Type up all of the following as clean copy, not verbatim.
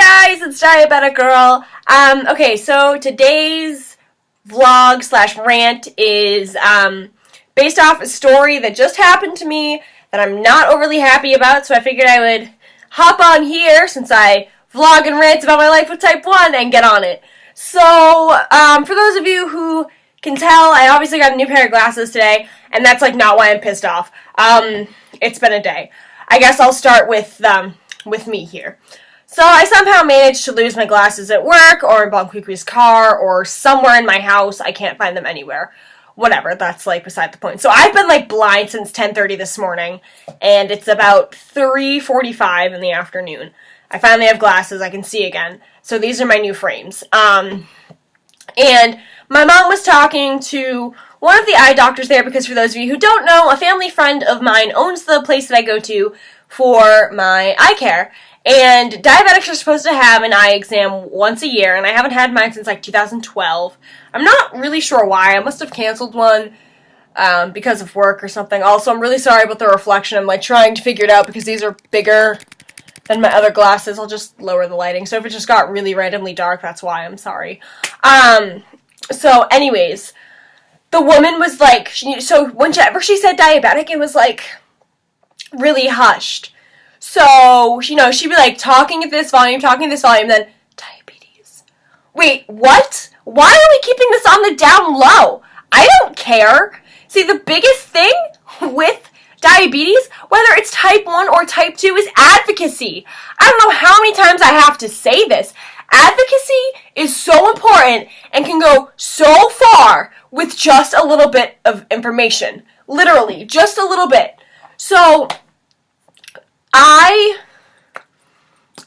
guys, it's Diabetic Girl. Okay, so today's vlog slash rant is based off a story that just happened to me that I'm not overly happy about, so I figured I would hop on here since I vlog and rant about my life with type 1 and get on it. So, for those of you who can tell, I obviously got a new pair of glasses today, and that's like not why I'm pissed off. It's been a day. I guess I'll start with me here. So I somehow managed to lose my glasses at work, or in Bonquiqui's car, or somewhere in my house. I can't find them anywhere. Whatever, that's like beside the point. So I've been like blind since 10:30 this morning, and it's about 3:45 in the afternoon. I finally have glasses, I can see again. So these are my new frames. And my mom was talking to one of the eye doctors there, because for those of you who don't know, a family friend of mine owns the place that I go to for my eye care. And diabetics are supposed to have an eye exam once a year, and I haven't had mine since like 2012. I'm not really sure why. I must have canceled one because of work or something. Also, I'm really sorry about the reflection. I'm like trying to figure it out because these are bigger than my other glasses. I'll just lower the lighting. So if it just got really randomly dark, that's why. I'm sorry. So anyways, the woman was like, so whenever she said diabetic, it was like really hushed. So, she'd be like talking at this volume, then diabetes. Wait, what? Why are we keeping this on the down low? I don't care. See, the biggest thing with diabetes, whether it's type 1 or type 2, is advocacy. I don't know how many times I have to say this. Advocacy is so important and can go so far with just a little bit of information. Literally, just a little bit. So I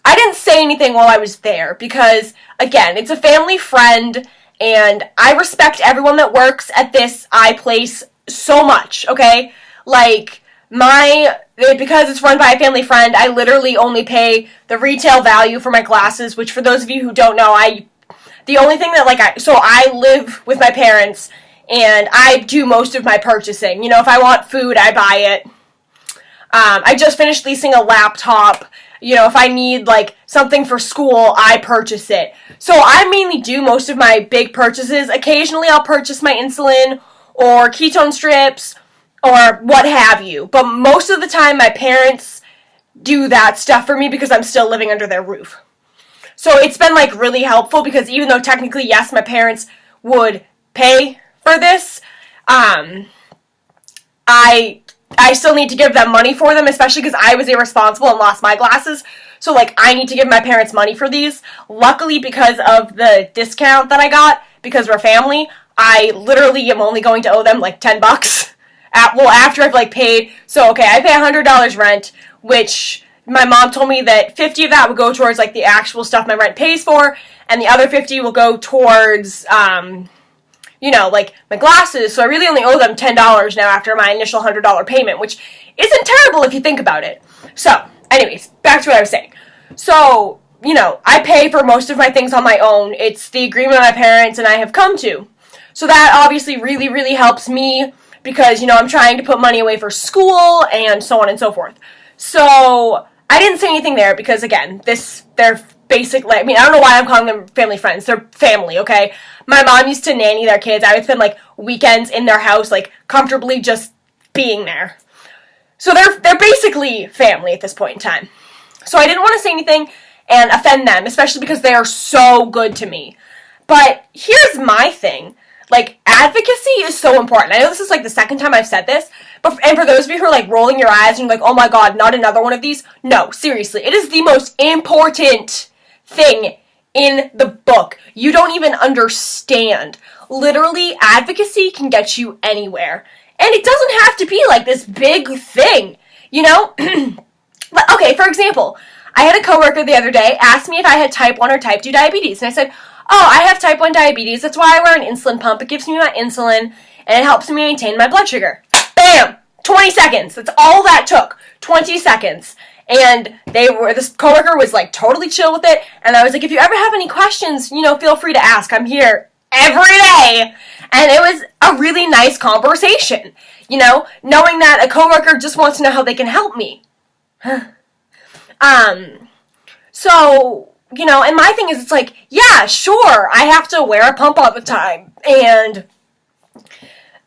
didn't say anything while I was there because, again, it's a family friend, and I respect everyone that works at this eye place so much, okay? Like, because it's run by a family friend, I literally only pay the retail value for my glasses, which for those of you who don't know, the only thing that, so I live with my parents, and I do most of my purchasing. If I want food, I buy it. I just finished leasing a laptop. If I need, something for school, I purchase it. So I mainly do most of my big purchases. Occasionally I'll purchase my insulin or ketone strips or what have you. But most of the time my parents do that stuff for me because I'm still living under their roof. So it's been, really helpful because even though technically, yes, my parents would pay for this, I still need to give them money for them, especially because I was irresponsible and lost my glasses. So, I need to give my parents money for these. Luckily, because of the discount that I got, because we're family, I literally am only going to owe them, $10. After I've, paid. So, okay, I pay $100 rent, which my mom told me that 50 of that would go towards, the actual stuff my rent pays for, and the other 50 will go towards, my glasses, so I really only owe them $10 now after my initial $100 payment, which isn't terrible if you think about it. So, anyways, back to what I was saying. So, I pay for most of my things on my own. It's the agreement my parents and I have come to. So that obviously really, really helps me because, I'm trying to put money away for school and so on and so forth. So, I didn't say anything there because, again, they're basically, I don't know why I'm calling them family friends. They're family, okay? My mom used to nanny their kids. I would spend, weekends in their house, comfortably just being there. So they're basically family at this point in time. So I didn't want to say anything and offend them, especially because they are so good to me. But here's my thing. Advocacy is so important. I know this is, the second time I've said this, and for those of you who are, rolling your eyes and oh my god, not another one of these, no, seriously, it is the most important thing in the book. You don't even understand. Literally, advocacy can get you anywhere. And it doesn't have to be, this big thing, But, okay, for example, I had a coworker the other day ask me if I had type 1 or type 2 diabetes, and I said, oh, I have type 1 diabetes, that's why I wear an insulin pump, it gives me my insulin, and it helps me maintain my blood sugar. Bam! 20 seconds, that's all that took, 20 seconds. And this coworker was, totally chill with it, and I was like, if you ever have any questions, feel free to ask, I'm here every day. And it was a really nice conversation, knowing that a coworker just wants to know how they can help me. So, you know, and my thing is, it's like, yeah, sure, I have to wear a pump all the time, and,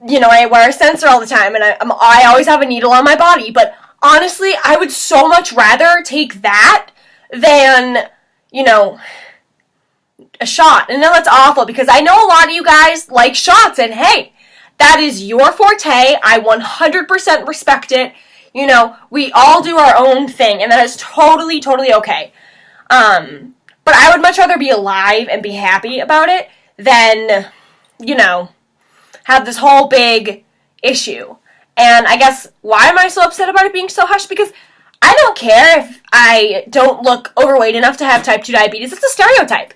you know, I wear a sensor all the time, and I always have a needle on my body, but honestly, I would so much rather take that than, you know, a shot. And I know that's awful, because I know a lot of you guys like shots, and hey, that is your forte. I 100% respect it. You know, we all do our own thing, and that is totally, totally okay. But I would much rather be alive and be happy about it than, you know, have this whole big issue. And I guess, why am I so upset about it being so hushed? Because I don't care if I don't look overweight enough to have type 2 diabetes. It's a stereotype.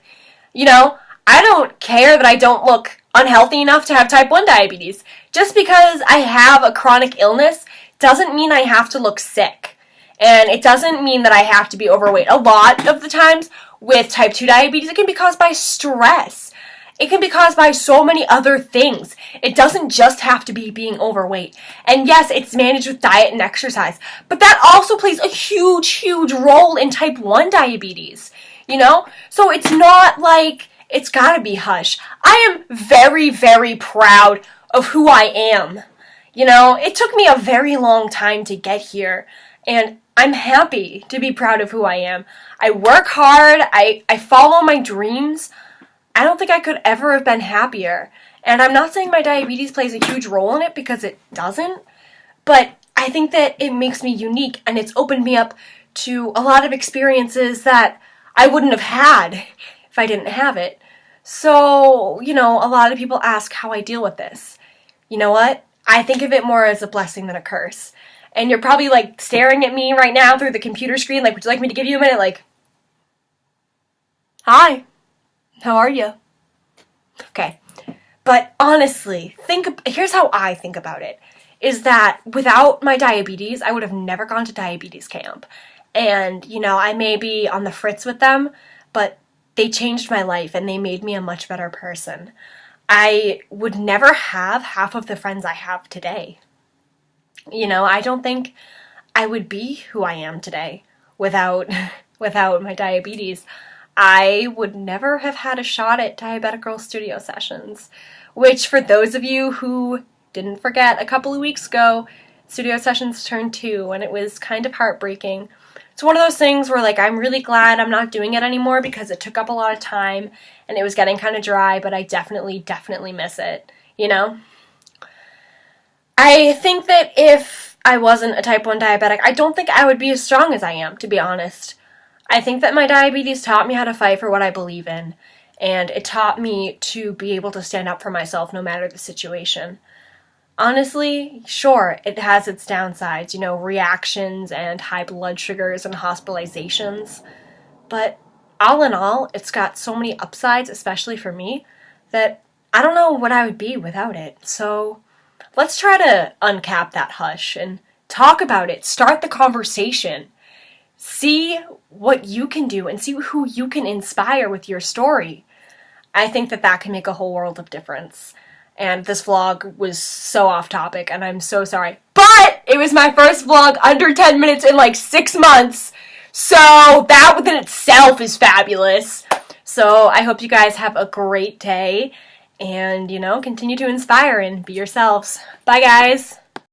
You know, I don't care that I don't look unhealthy enough to have type 1 diabetes. Just because I have a chronic illness doesn't mean I have to look sick. And it doesn't mean that I have to be overweight. A lot of the times with type 2 diabetes, it can be caused by stress. It can be caused by so many other things. It doesn't just have to be being overweight. And yes, it's managed with diet and exercise. But that also plays a huge, huge role in type 1 diabetes. You know? So it's not like it's gotta be hush. I am very, very proud of who I am. You know, it took me a very long time to get here. And I'm happy to be proud of who I am. I work hard. I follow my dreams. I don't think I could ever have been happier. And I'm not saying my diabetes plays a huge role in it, because it doesn't. But I think that it makes me unique, and it's opened me up to a lot of experiences that I wouldn't have had if I didn't have it. So, you know, a lot of people ask how I deal with this. You know what? I think of it more as a blessing than a curse. And you're probably, like, staring at me right now through the computer screen, like, would you like me to give you a minute? Like, hi, how are you? Okay. But honestly, here's how I think about it, is that without my diabetes, I would have never gone to diabetes camp. And, you know, I may be on the fritz with them, but they changed my life, and they made me a much better person. I would never have half of the friends I have today. You know, I don't think I would be who I am today without my diabetes. I would never have had a shot at Diabetic Girl Studio Sessions, which, for those of you who didn't forget, a couple of weeks ago, Studio Sessions turned 2, and it was kind of heartbreaking. It's one of those things where, like, I'm really glad I'm not doing it anymore, because it took up a lot of time, and it was getting kind of dry, but I definitely, definitely miss it, you know? I think that if I wasn't a type 1 diabetic, I don't think I would be as strong as I am, to be honest. I think that my diabetes taught me how to fight for what I believe in, and it taught me to be able to stand up for myself no matter the situation. Honestly, sure, it has its downsides, you know, reactions and high blood sugars and hospitalizations, but all in all, it's got so many upsides, especially for me, that I don't know what I would be without it. So let's try to uncap that hush and talk about it. Start the conversation. See what you can do and see who you can inspire with your story. I think that can make a whole world of difference. And this vlog was so off topic, and I'm so sorry. But it was my first vlog under 10 minutes in like 6 months. So that within itself is fabulous. So I hope you guys have a great day. And, you know, continue to inspire and be yourselves. Bye, guys.